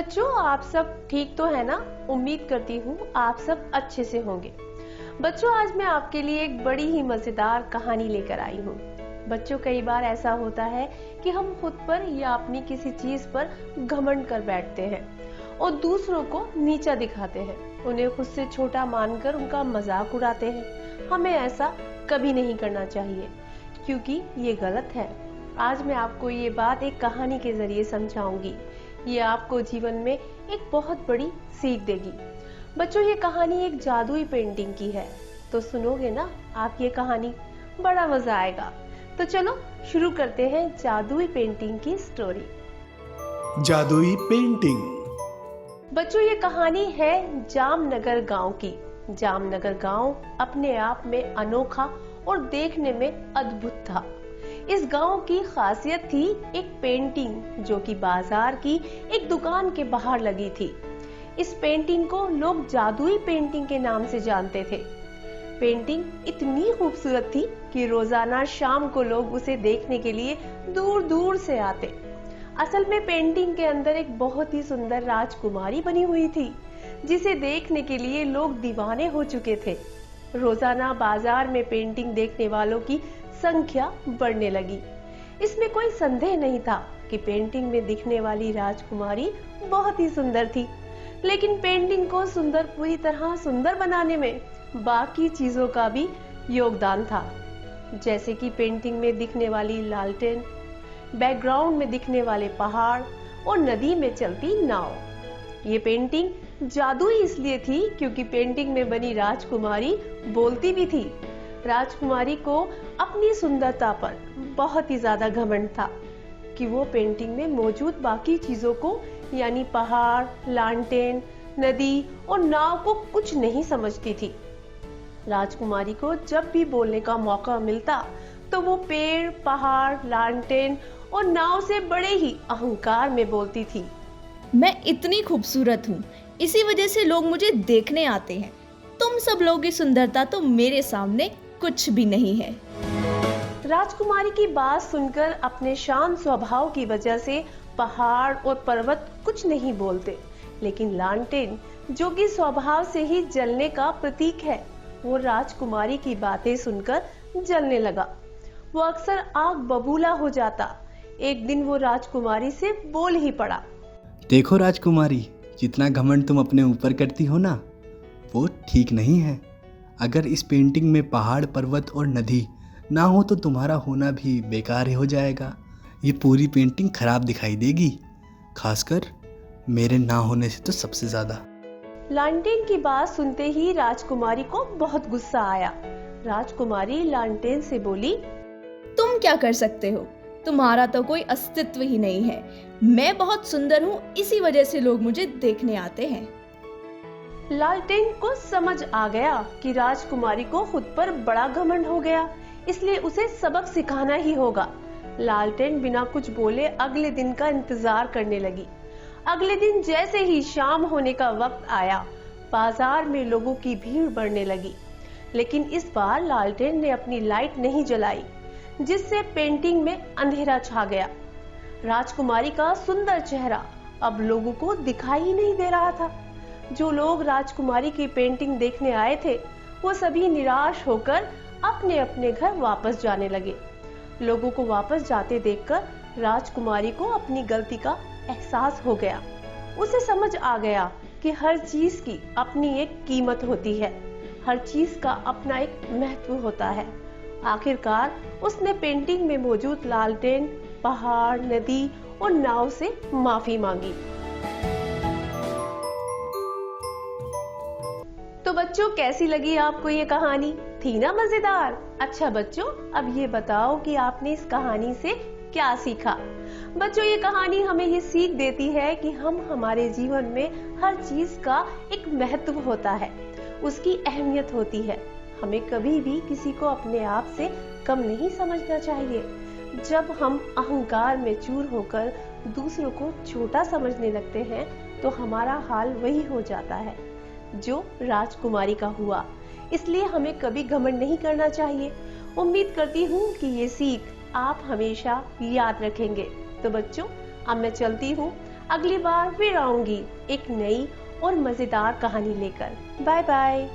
बच्चों, आप सब ठीक तो है ना। उम्मीद करती हूँ आप सब अच्छे से होंगे। बच्चों, आज मैं आपके लिए एक बड़ी ही मजेदार कहानी लेकर आई हूँ। बच्चों, कई बार ऐसा होता है कि हम खुद पर या अपनी किसी चीज पर घमंड कर बैठते हैं और दूसरों को नीचा दिखाते हैं, उन्हें खुद से छोटा मानकर उनका मजाक उड़ाते हैं। हमें ऐसा कभी नहीं करना चाहिए, क्योंकि ये गलत है। आज मैं आपको ये बात एक कहानी के जरिए समझाऊंगी। ये आपको जीवन में एक बहुत बड़ी सीख देगी। बच्चों, ये कहानी एक जादुई पेंटिंग की है, तो सुनोगे ना आप ये कहानी, बड़ा मजा आएगा। तो चलो शुरू करते हैं जादुई पेंटिंग की स्टोरी। जादुई पेंटिंग। बच्चों, ये कहानी है जामनगर गांव की। जामनगर गांव अपने आप में अनोखा और देखने में अद्भुत था। इस गांव की खासियत थी एक पेंटिंग जो कि बाजार की एक दुकान के बाहर लगी थी। इस पेंटिंग को लोग जादुई पेंटिंग के नाम से जानते थे। पेंटिंग इतनी खूबसूरत थी कि रोजाना शाम को लोग उसे देखने के लिए दूर दूर से आते। असल में पेंटिंग के अंदर एक बहुत ही सुंदर राजकुमारी बनी हुई थी, जिसे देखने के लिए लोग दीवाने हो चुके थे। रोजाना बाजार में पेंटिंग देखने वालों की संख्या बढ़ने लगी। इसमें कोई संदेह नहीं था कि पेंटिंग में दिखने वाली राजकुमारी बहुत ही सुंदर थी, लेकिन पेंटिंग को सुंदर, पूरी तरह सुंदर बनाने में बाकी चीजों का भी योगदान था, जैसे कि पेंटिंग में दिखने वाली लालटेन, बैकग्राउंड में दिखने वाले पहाड़ और नदी में चलती नाव। ये पेंटिंग जादुई इसलिए थी क्योंकि पेंटिंग में बनी राजकुमारी बोलती भी थी। राजकुमारी को अपनी सुंदरता पर बहुत ही ज्यादा घमंड था कि वो पेंटिंग में मौजूद बाकी चीजों को, यानी पहाड़, लालटेन, नदी और नाव को कुछ नहीं समझती थी। राजकुमारी को जब भी बोलने का मौका मिलता तो वो पेड़, पहाड़, लालटेन और नाव से बड़े ही अहंकार में बोलती थी। मैं इतनी खूबसूरत हूँ, इसी वजह से लोग मुझे देखने आते हैं। तुम सब लोगों की सुंदरता तो मेरे सामने कुछ भी नहीं है। राजकुमारी की बात सुनकर अपने शांत स्वभाव की वजह से पहाड़ और पर्वत कुछ नहीं बोलते, लेकिन लालटेन, जो कि स्वभाव से ही जलने का प्रतीक है, वो राजकुमारी की बातें सुनकर जलने लगा। वो अक्सर आग बबूला हो जाता। एक दिन वो राजकुमारी से बोल ही पड़ा, देखो राजकुमारी, जितना घमंड तुम अपने ऊपर करती हो ना, वो ठीक नहीं है। अगर इस पेंटिंग में पहाड़, पर्वत और नदी ना हो तो तुम्हारा होना भी बेकार ही हो जाएगा। ये पूरी पेंटिंग खराब दिखाई देगी, खासकर मेरे ना होने से तो सबसे ज्यादा। लालटेन की बात सुनते ही राजकुमारी को बहुत गुस्सा आया। राजकुमारी लालटेन से बोली, तुम क्या कर सकते हो? तुम्हारा तो कोई अस्तित्व ही नहीं है। मैं बहुत सुंदर हूँ, इसी वजह से लोग मुझे देखने आते हैं। लालटेन को समझ आ गया कि राजकुमारी को खुद पर बड़ा घमंड हो गया, इसलिए उसे सबक सिखाना ही होगा। लालटेन बिना कुछ बोले अगले दिन का इंतजार करने लगी। अगले दिन जैसे ही शाम होने का वक्त आया, बाजार में लोगों की भीड़ बढ़ने लगी। लेकिन इस बार लालटेन ने अपनी लाइट नहीं जलाई, जिससे पेंटिंग में अंधेरा छा गया। राजकुमारी का सुंदर चेहरा अब लोगों को दिखाई ही नहीं दे रहा था। जो लोग राजकुमारी की पेंटिंग देखने आए थे, वो सभी निराश होकर अपने अपने घर वापस जाने लगे। लोगों को वापस जाते देखकर राजकुमारी को अपनी गलती का एहसास हो गया। उसे समझ आ गया कि हर चीज की अपनी एक कीमत होती है, हर चीज का अपना एक महत्व होता है। आखिरकार उसने पेंटिंग में मौजूद लालटेन, पहाड़, नदी और नाव से माफी मांगी। तो बच्चों, कैसी लगी आपको ये कहानी? थी ना मजेदार? अच्छा बच्चों, अब ये बताओ कि आपने इस कहानी से क्या सीखा? बच्चों, ये कहानी हमें ये सीख देती है कि हम हमारे जीवन में हर चीज का एक महत्व होता है, उसकी अहमियत होती है। हमें कभी भी किसी को अपने आप से कम नहीं समझना चाहिए। जब हम अहंकार में चूर होकर दूसरों को छोटा समझने लगते हैं, तो हमारा हाल वही हो जाता है जो राजकुमारी का हुआ। इसलिए हमें कभी घमंड नहीं करना चाहिए। उम्मीद करती हूँ कि ये सीख आप हमेशा याद रखेंगे। तो बच्चों, अब मैं चलती हूँ। अगली बार फिर आऊंगी एक नई और मजेदार कहानी लेकर। Bye bye.